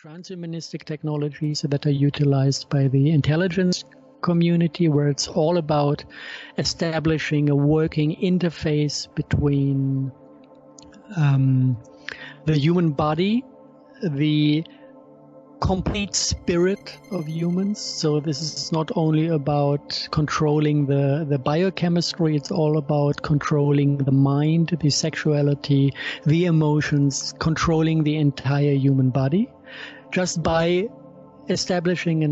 transhumanistic technologies that are utilized by the intelligence community, where it's all about establishing a working interface between the human body, the complete spirit of humans. So this is not only about controlling the biochemistry, it's all about controlling the mind, the sexuality, the emotions, controlling the entire human body, just by establishing a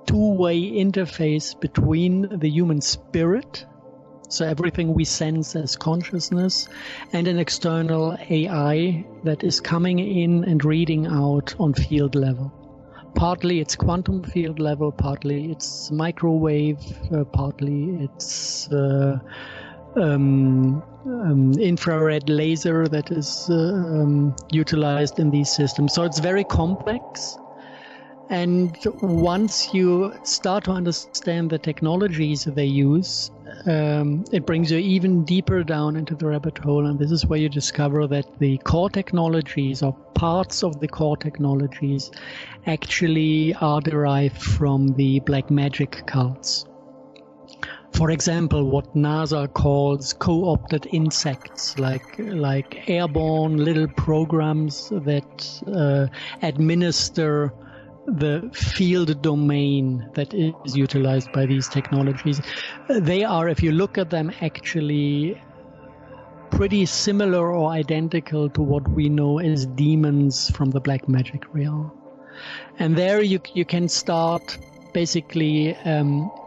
two-way interface between the human spirit, so everything we sense as consciousness, and an external AI that is coming in and reading out on field level. Partly it's quantum field level, partly it's microwave, partly it's infrared laser that is utilized in these systems. So it's very complex. And once you start to understand the technologies they use, it brings you even deeper down into the rabbit hole. And this is where you discover that the core technologies, or parts of the core technologies, actually are derived from the black magic cults. For example, what NASA calls co-opted insects, like airborne little programs that administer the field domain that is utilized by these technologies. They are, if you look at them, actually pretty similar or identical to what we know as demons from the black magic realm. And there you can start basically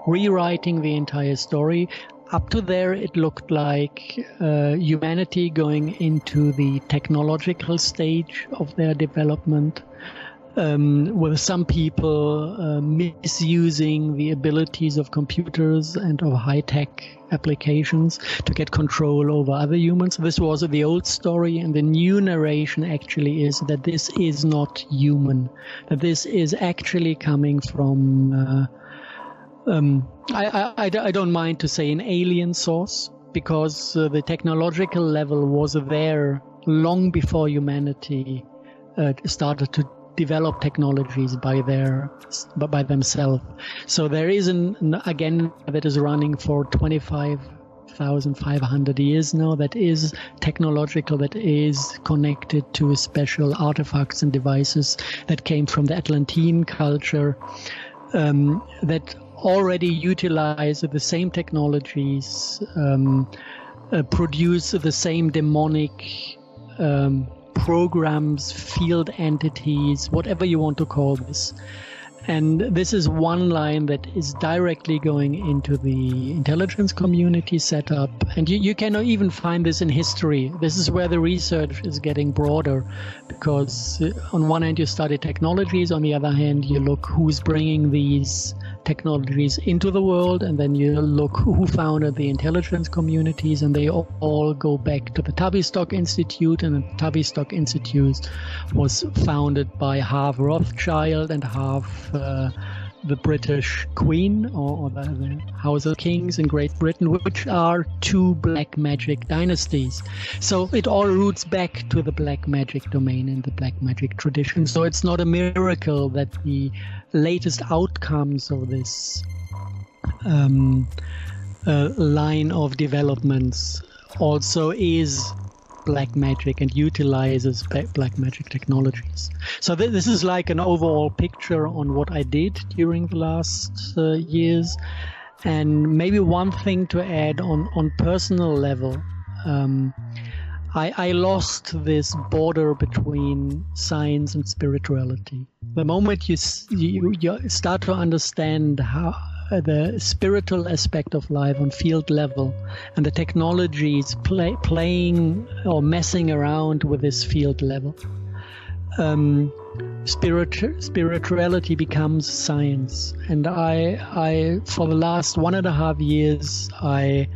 rewriting the entire story. Up to there, it looked like humanity going into the technological stage of their development, with some people misusing the abilities of computers and of high-tech applications to get control over other humans. This was the old story, and the new narration actually is that this is not human, that this is actually coming from, I don't mind to say, an alien source, because the technological level was there long before humanity started to develop technologies by themselves. So there is again that is running for 25,500 years now, that is technological, that is connected to special artifacts and devices that came from the Atlantean culture, that already utilize the same technologies, produce the same demonic programs, field entities, whatever you want to call this. And this is one line that is directly going into the intelligence community setup. And you can even find this in history. This is where the research is getting broader, because on one hand you study technologies, on the other hand you look who's bringing these technologies into the world, and then you look who founded the intelligence communities, and they all go back to the Tavistock Institute. And the Tavistock Institute was founded by half Rothschild and half the British Queen, or the House of Kings in Great Britain, which are two black magic dynasties. So it all roots back to the black magic domain and the black magic tradition. So it's not a miracle that the latest outcomes of this line of developments also is black magic and utilizes black magic technologies. So this is like an overall picture on what I did during the last years. And maybe one thing to add on personal level, I lost this border between science and spirituality. The moment you start to understand how the spiritual aspect of life on field level, and the technologies playing or messing around with this field level, spirituality becomes science. And I for the last 1.5 years, I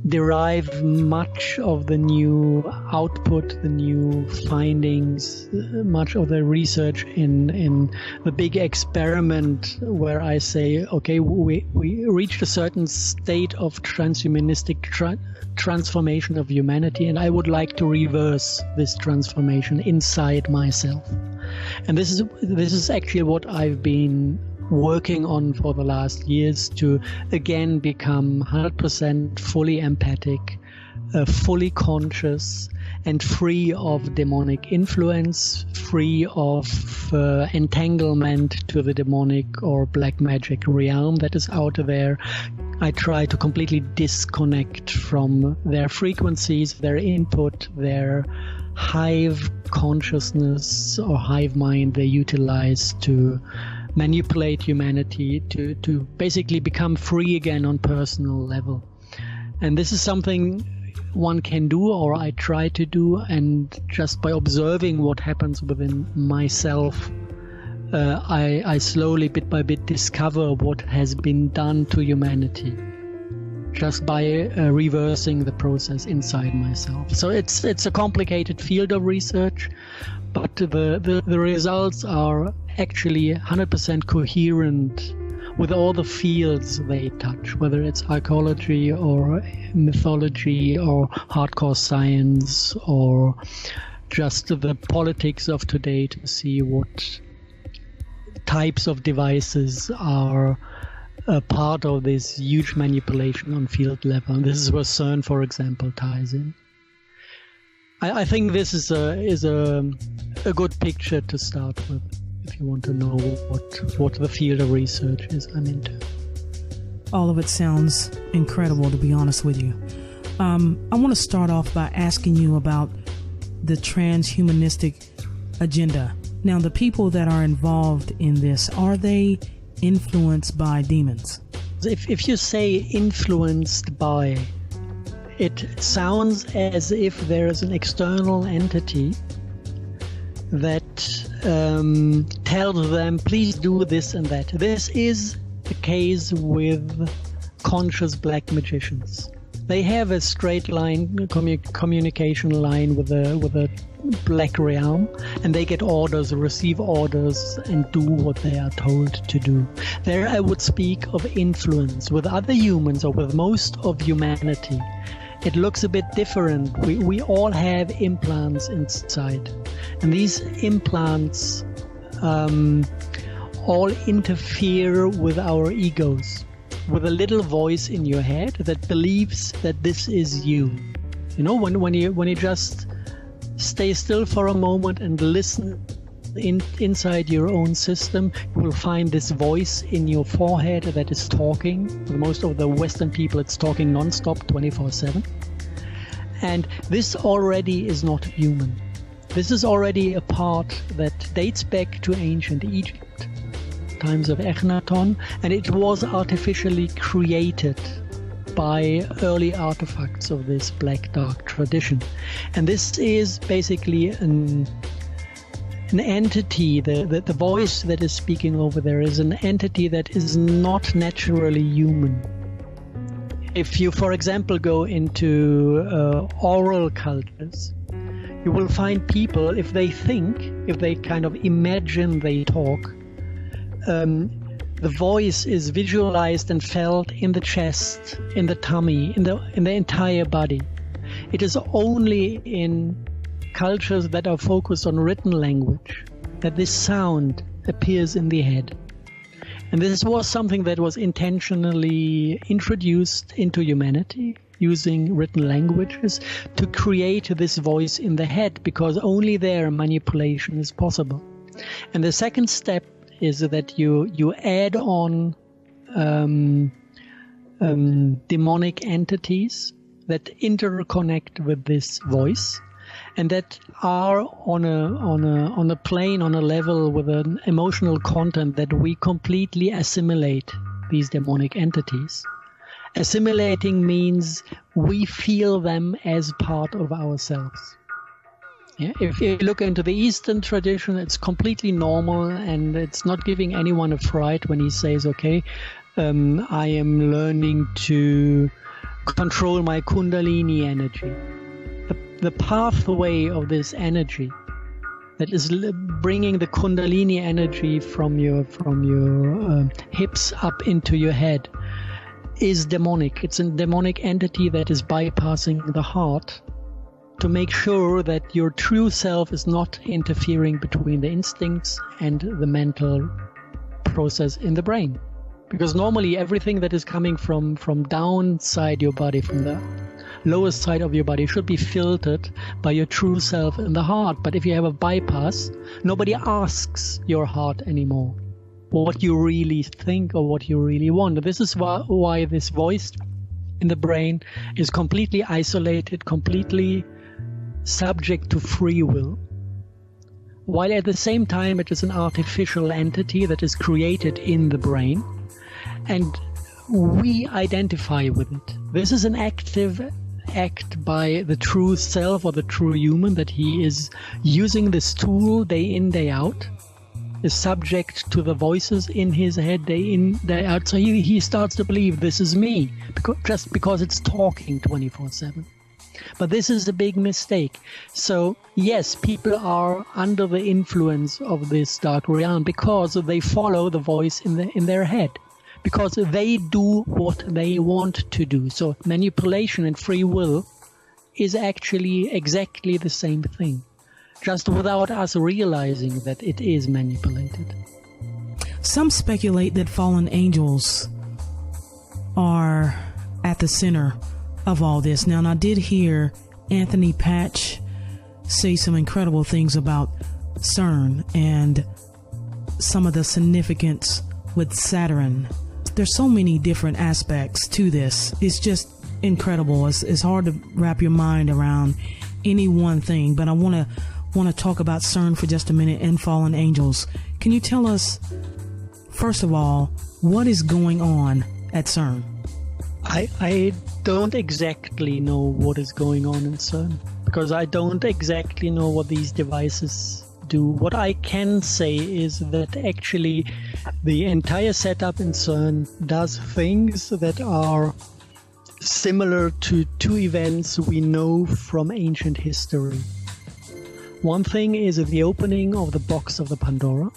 derive much of the new output, the new findings, much of the research in the big experiment where I say, okay, we reached a certain state of transhumanistic transformation of humanity, and I would like to reverse this transformation inside myself. And this is actually what I've been working on for the last years, to again become 100% fully empathic, fully conscious, and free of demonic influence, free of entanglement to the demonic or black magic realm that is out there. I try to completely disconnect from their frequencies, their input, their hive consciousness or hive mind they utilize to manipulate humanity, to basically become free again on personal level. And this is something one can do, or I try to do, and just by observing what happens within myself, I slowly, bit by bit, discover what has been done to humanity just by reversing the process inside myself. So it's a complicated field of research, but the results are actually 100% coherent with all the fields they touch, whether it's archaeology or mythology or hardcore science or just the politics of today, to see what types of devices are a part of this huge manipulation on field level. And this is where CERN, for example, ties in. I think this is a good picture to start with, if you want to know what the field of research is I'm into. All of it sounds incredible, to be honest with you. I want to start off by asking you about the transhumanistic agenda. Now, the people that are involved in this, are they influenced by demons? If you say influenced by, it sounds as if there is an external entity that tells them, please do this and that. This is the case with conscious black magicians. They have a straight line, communication line with a black realm, and they get orders, receive orders, and do what they are told to do. There I would speak of influence. With other humans, or with most of humanity, it looks a bit different. We all have implants inside, and these implants all interfere with our egos, with a little voice in your head that believes that this is you. You know, when you just stay still for a moment and listen inside your own system, you will find this voice in your forehead that is talking. For most of the Western people, it's talking non-stop, 24/7. And this already is not human. This is already a part that dates back to ancient Egypt, times of Echnaton, and it was artificially created by early artifacts of this black dark tradition. And this is basically an entity, the voice that is speaking over there is an entity that is not naturally human. If you, for example, go into oral cultures, you will find people, if they kind of imagine they talk, the voice is visualized and felt in the chest, in the tummy, in the entire body. It is only in cultures that are focused on written language that this sound appears in the head. And this was something that was intentionally introduced into humanity using written languages to create this voice in the head, because only there manipulation is possible. And the second step is that you add on demonic entities that interconnect with this voice, and that are on a plane, on a level with an emotional content that we completely assimilate these demonic entities. Assimilating means we feel them as part of ourselves. Yeah? If you look into the Eastern tradition, it's completely normal, and it's not giving anyone a fright when he says, okay, I am learning to control my Kundalini energy. The pathway of this energy that is bringing the Kundalini energy from your hips up into your head is demonic. It's a demonic entity that is bypassing the heart to make sure that your true self is not interfering between the instincts and the mental process in the brain. Because normally everything that is coming from downside your body, from the lowest side of your body, should be filtered by your true self in the heart. But if you have a bypass, nobody asks your heart anymore what you really think or what you really want. This is why this voice in the brain is completely isolated, completely subject to free will, while at the same time it is an artificial entity that is created in the brain, and we identify with it. This is an active act by the true self or the true human, that he is using this tool day in, day out, is subject to the voices in his head day in, day out. So he starts to believe this is me, just because it's talking 24/7. But this is a big mistake. So yes, people are under the influence of this dark realm because they follow the voice in their head, because they do what they want to do. So manipulation and free will is actually exactly the same thing, just without us realizing that it is manipulated. Some speculate that fallen angels are at the center of all this. Now, I did hear Anthony Patch say some incredible things about CERN and some of the significance with Saturn. There's so many different aspects to this. It's just incredible. It's hard to wrap your mind around any one thing, but I want to talk about CERN for just a minute and fallen angels. Can you tell us, first of all, what is going on at CERN? I don't exactly know what is going on in CERN, because I don't exactly know what these devices do. What I can say is that actually the entire setup in CERN does things that are similar to two events we know from ancient history. One thing is the opening of the box of the Pandora,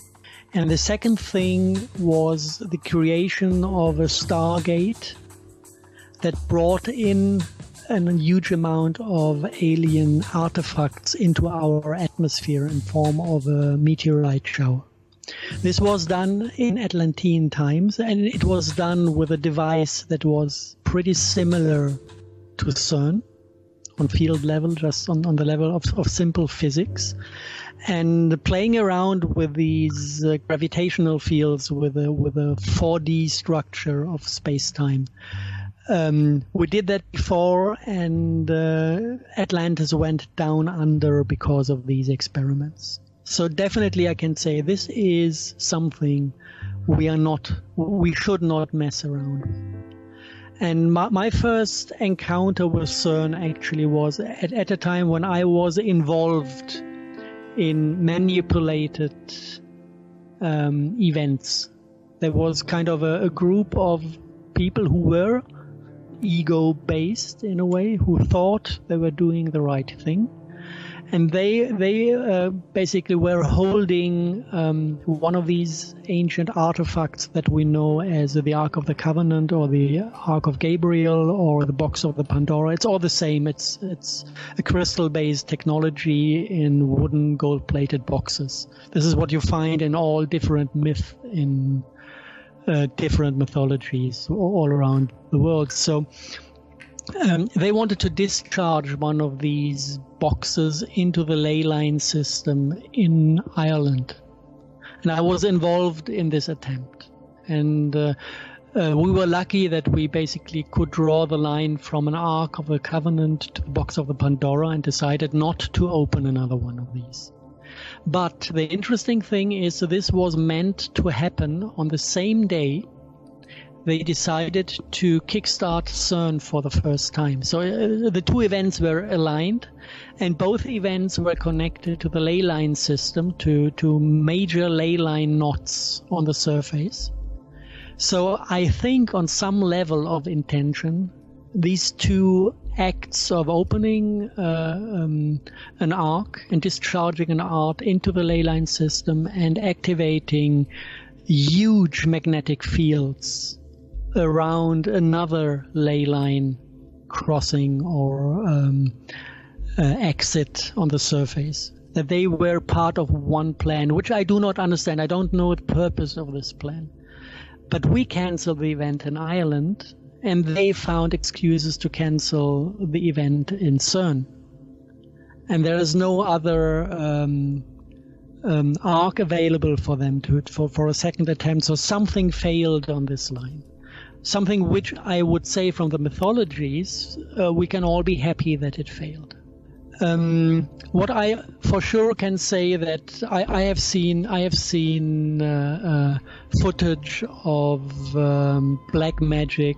and the second thing was the creation of a stargate that brought in a huge amount of alien artifacts into our atmosphere in form of a meteorite shower. This was done in Atlantean times, and it was done with a device that was pretty similar to CERN on field level, just on the level of simple physics. And playing around with these gravitational fields with a 4D structure of space-time. We did that before, and Atlantis went down under because of these experiments. So definitely I can say this is something we should not mess around with. And my first encounter with CERN actually was at a time when I was involved in manipulated events. There was kind of a group of people who were ego-based in a way, who thought they were doing the right thing. And they basically were holding one of these ancient artifacts that we know as the Ark of the Covenant, or the Ark of Gabriel, or the Box of the Pandora. It's all the same. It's a crystal-based technology in wooden, gold-plated boxes. This is what you find in all different myths in different mythologies all around the world. So they wanted to discharge one of these boxes into the ley line system in Ireland. And I was involved in this attempt. And we were lucky that we basically could draw the line from an Ark of the Covenant to the Box of the Pandora, and decided not to open another one of these. But the interesting thing is, this was meant to happen on the same day they decided to kickstart CERN for the first time. So the two events were aligned, and both events were connected to the ley line system, to major ley line knots on the surface. So I think on some level of intention, these two acts of opening an arc and discharging an arc into the ley line system and activating huge magnetic fields around another ley line crossing or exit on the surface, that they were part of one plan, which I do not understand. I don't know the purpose of this plan. But we canceled the event in Ireland, and they found excuses to cancel the event in CERN. And there is no other arc available for them for a second attempt. So something failed on this line. Something which I would say from the mythologies, we can all be happy that it failed. What I for sure can say that I have seen footage of black magic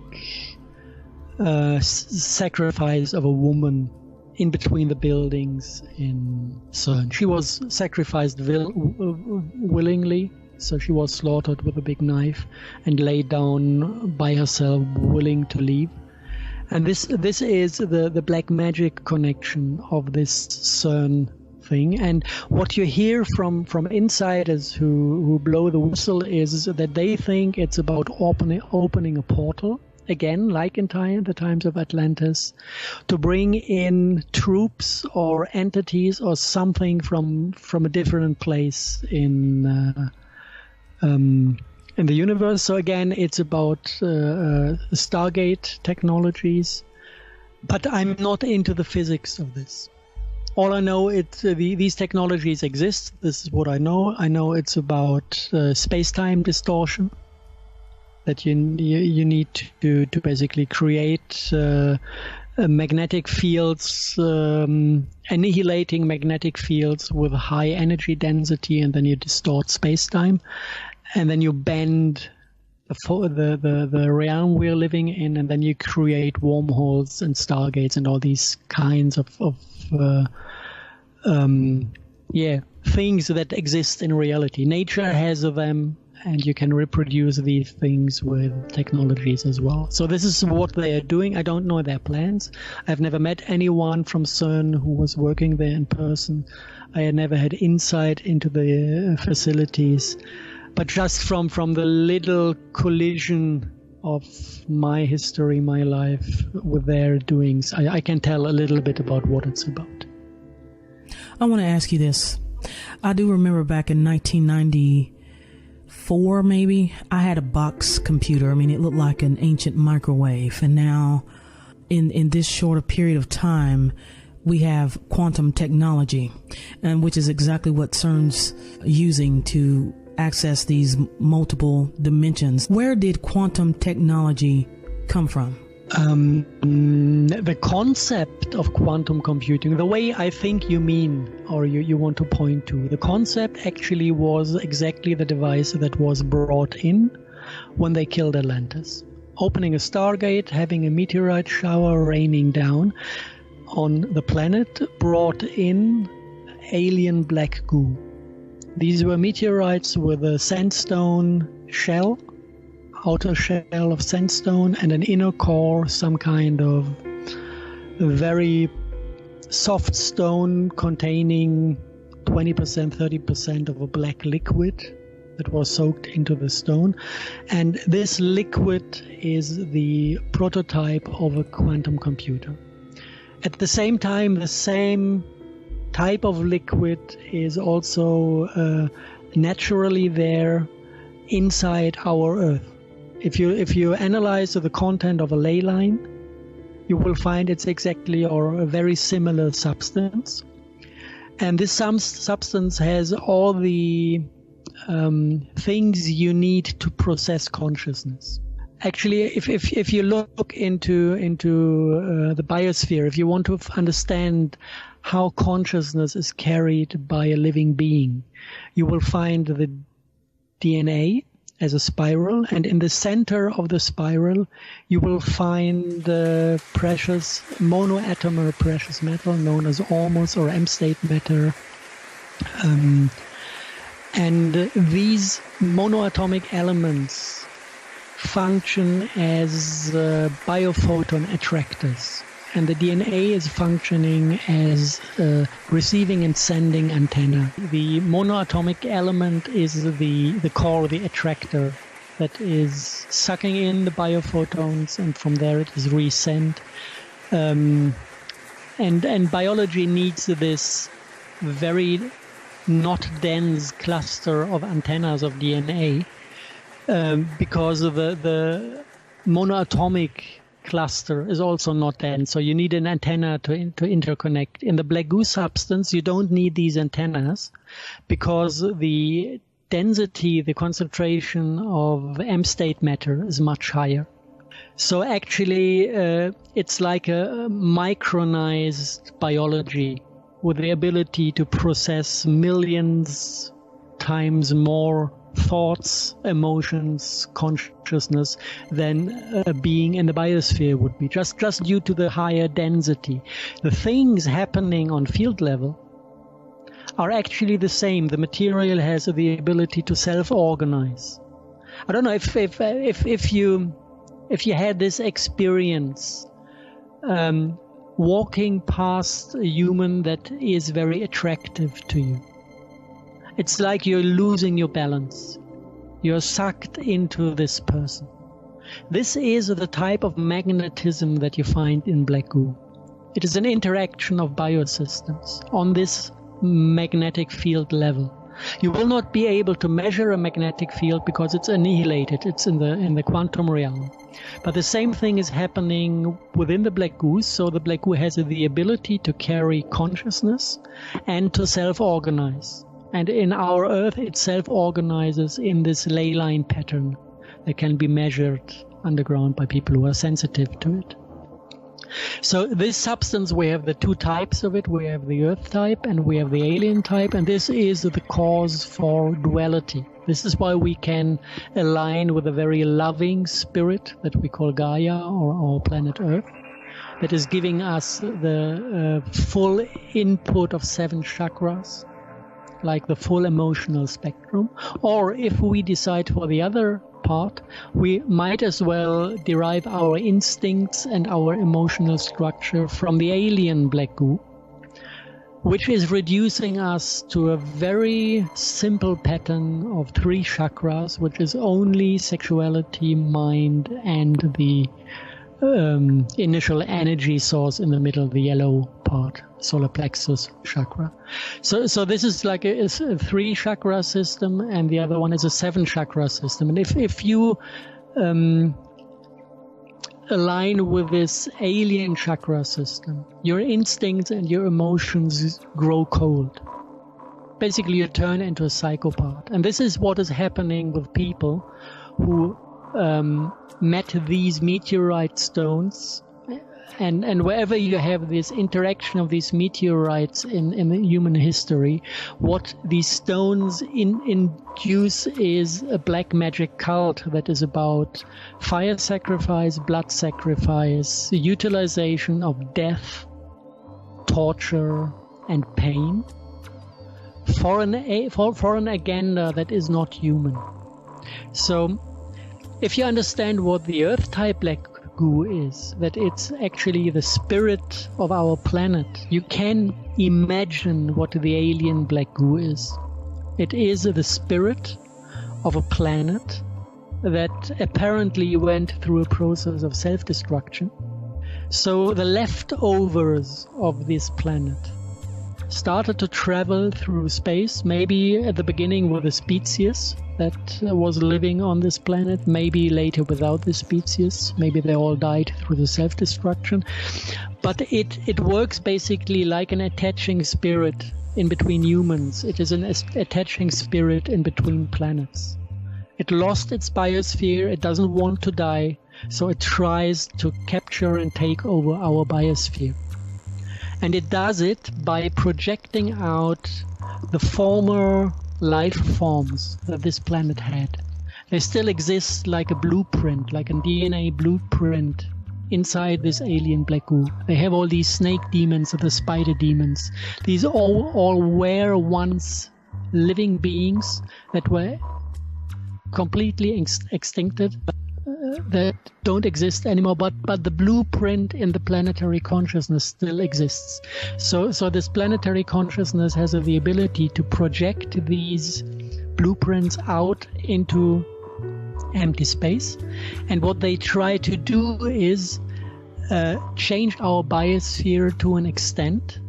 sacrifice of a woman in between the buildings in CERN. She was sacrificed willingly, so she was slaughtered with a big knife and laid down by herself, willing to leave. And this is the black magic connection of this CERN thing. And what you hear from insiders who blow the whistle is that they think it's about opening a portal, again, like in the times of Atlantis, to bring in troops or entities or something from a different place in the universe. So again, it's about Stargate technologies, but I'm not into the physics of this. All I know these technologies exist. This is what I know. I know it's about space-time distortion, that you need to basically create magnetic fields, annihilating magnetic fields with high energy density, and then you distort space-time. And then you bend the realm we're living in, and then you create wormholes and stargates and all these kinds of things that exist in reality. Nature has them, and you can reproduce these things with technologies as well. So this is what they are doing. I don't know their plans. I've never met anyone from CERN who was working there in person. I had never had insight into the facilities. But just from the little collision of my history, my life, with their doings, I can tell a little bit about what it's about. I want to ask you this. I do remember back in 1994, maybe, I had a box computer. I mean, it looked like an ancient microwave. And now, in this shorter period of time, we have quantum technology, and which is exactly what CERN's using to access these multiple dimensions. Where did quantum technology come from? The concept of quantum computing, the way I think you mean, or you want to point to, the concept actually was exactly the device that was brought in when they killed Atlantis. Opening a Stargate, having a meteorite shower raining down on the planet, brought in alien black goo. These were meteorites with a sandstone shell, outer shell of sandstone, and an inner core, some kind of very soft stone containing 20%, 30% of a black liquid that was soaked into the stone. And this liquid is the prototype of a quantum computer. At the same time, the same type of liquid is also naturally there inside our Earth. If you analyze the content of a ley line, you will find it's exactly or a very similar substance, and this substance has all the things you need to process consciousness. Actually, if you look into the biosphere, if you want to understand how consciousness is carried by a living being, you will find the DNA as a spiral, and in the center of the spiral you will find the precious monoatomic precious metal known as ORMUS or M-state matter. And these monoatomic elements function as biophoton attractors, and the DNA is functioning as a receiving and sending antenna. The monoatomic element is the core, the attractor, that is sucking in the biophotons, and from there it is resent. And biology needs this very not dense cluster of antennas of DNA, because of the monoatomic cluster is also not dense. So you need an antenna to interconnect. In the black goo substance, you don't need these antennas because the density, the concentration of M-state matter is much higher. So actually, it's like a micronized biology with the ability to process millions times more thoughts, emotions, consciousness than a being in the biosphere would be, just due to the higher density. The things happening on field level are actually the same. The material has the ability to self-organize. I don't know if you had this experience, walking past a human that is very attractive to you. It's like you're losing your balance. You're sucked into this person. This is the type of magnetism that you find in black goo. It is an interaction of biosystems on this magnetic field level. You will not be able to measure a magnetic field because it's annihilated. It's in the quantum realm. But the same thing is happening within the black goo. So the black goo has the ability to carry consciousness and to self-organize. And in our Earth, it self-organizes in this ley line pattern that can be measured underground by people who are sensitive to it. So this substance, we have the two types of it. We have the Earth type and we have the alien type. And this is the cause for duality. This is why we can align with a very loving spirit that we call Gaia, or planet Earth, that is giving us the full input of 7 chakras, like the full emotional spectrum. Or if we decide for the other part, we might as well derive our instincts and our emotional structure from the alien black goo, which is reducing us to a very simple pattern of 3 chakras, which is only sexuality, mind, and the initial energy source in the middle, the yellow part, solar plexus chakra. So this is like a 3 chakra system, and the other one is a 7 chakra system. And if you align with this alien chakra system, your instincts and your emotions grow cold. Basically, you turn into a psychopath. And this is what is happening with people who met these meteorite stones. And wherever you have this interaction of these meteorites in human history, what these stones induce is a black magic cult that is about fire sacrifice, blood sacrifice, utilization of death, torture, and pain for an agenda that is not human. So if you understand what the Earth type black goo is, that it's actually the spirit of our planet, you can imagine what the alien black goo is. It is the spirit of a planet that apparently went through a process of self-destruction. So the leftovers of this planet started to travel through space, maybe at the beginning with a species that was living on this planet, maybe later without the species, maybe they all died through the self-destruction. But it works basically like an attaching spirit in between humans. It is an attaching spirit in between planets. It lost its biosphere, it doesn't want to die, so it tries to capture and take over our biosphere. And it does it by projecting out the former life forms that this planet had. They still exist like a blueprint, like a DNA blueprint inside this alien black goo. They have all these snake demons or the spider demons. These all were once living beings that were completely extincted, that don't exist anymore, but the blueprint in the planetary consciousness still exists. So this planetary consciousness has the ability to project these blueprints out into empty space. And what they try to do is change our biosphere to an extent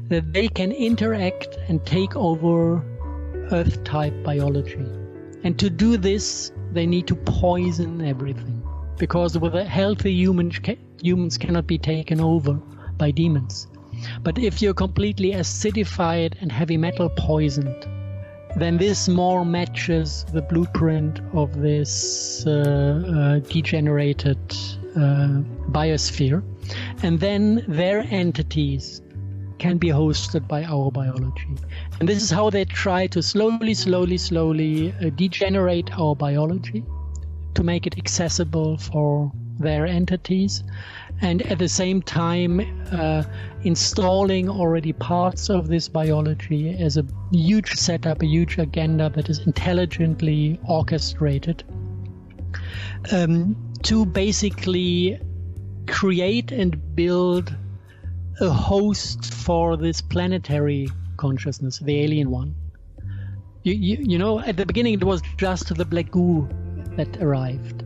that they can interact and take over Earth-type biology. And to do this, they need to poison everything, because with a healthy humans cannot be taken over by demons. But if you're completely acidified and heavy metal poisoned, then this more matches the blueprint of this degenerated biosphere. And then their entities can be hosted by our biology. And this is how they try to slowly degenerate our biology to make it accessible for their entities, and at the same time installing already parts of this biology as a huge setup, a huge agenda that is intelligently orchestrated to basically create and build a host for this planetary consciousness, the alien one. You know, at the beginning it was just the black goo that arrived.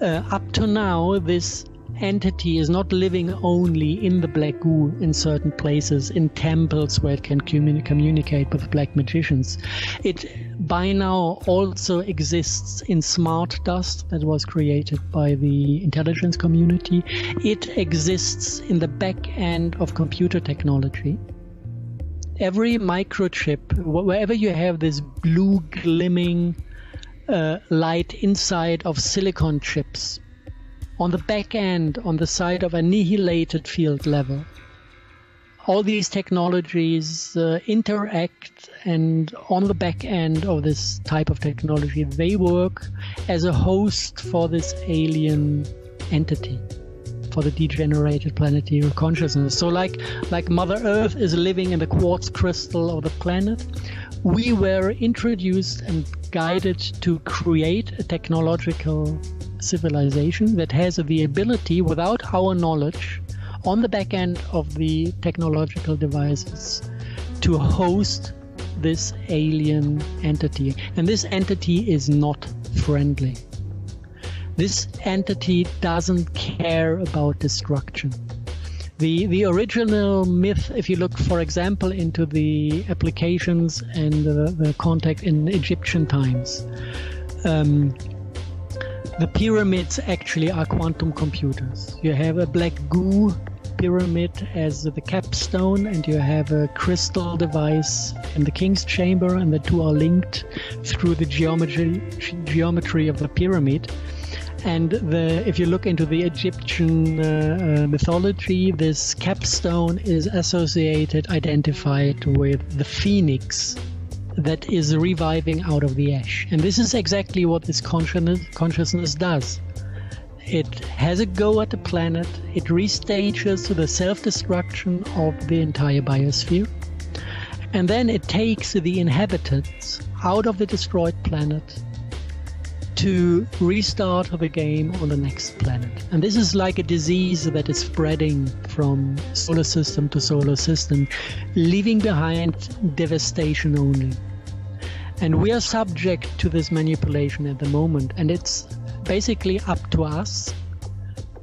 Up to now, this entity is not living only in the black goo in certain places, in temples where it can communicate with black magicians. It by now also exists in smart dust that was created by the intelligence community. It exists in the back end of computer technology. Every microchip, wherever you have this blue glimming light inside of silicon chips, on the back end, on the side of annihilated field level, all these technologies interact, and on the back end of this type of technology, they work as a host for this alien entity, for the degenerated planetary consciousness. So like Mother Earth is living in the quartz crystal of the planet, we were introduced and guided to create a technological civilization that has the ability, without our knowledge, on the back end of the technological devices, to host this alien entity. And this entity is not friendly. This entity doesn't care about destruction. The original myth, if you look, for example, into the applications and the contact in Egyptian times, the pyramids actually are quantum computers. You have a black goo pyramid as the capstone, and you have a crystal device in the king's chamber, and the two are linked through the geometry of the pyramid. And if you look into the Egyptian mythology, this capstone is identified with the phoenix that is reviving out of the ash. And this is exactly what this consciousness does. It has a go at the planet, it restages the self-destruction of the entire biosphere, and then it takes the inhabitants out of the destroyed planet to restart the game on the next planet. And this is like a disease that is spreading from solar system to solar system, leaving behind devastation only. And we are subject to this manipulation at the moment, and it's basically up to us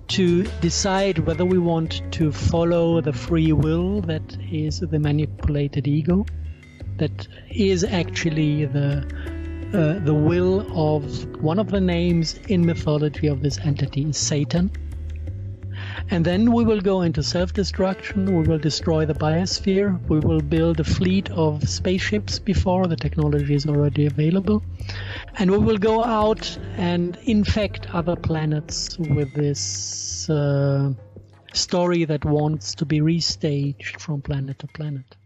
to decide whether we want to follow the free will that is the manipulated ego, that is actually the will of one of the names in mythology of this entity is Satan. And then we will go into self-destruction, we will destroy the biosphere, we will build a fleet of spaceships before the technology is already available, and we will go out and infect other planets with this story that wants to be restaged from planet to planet.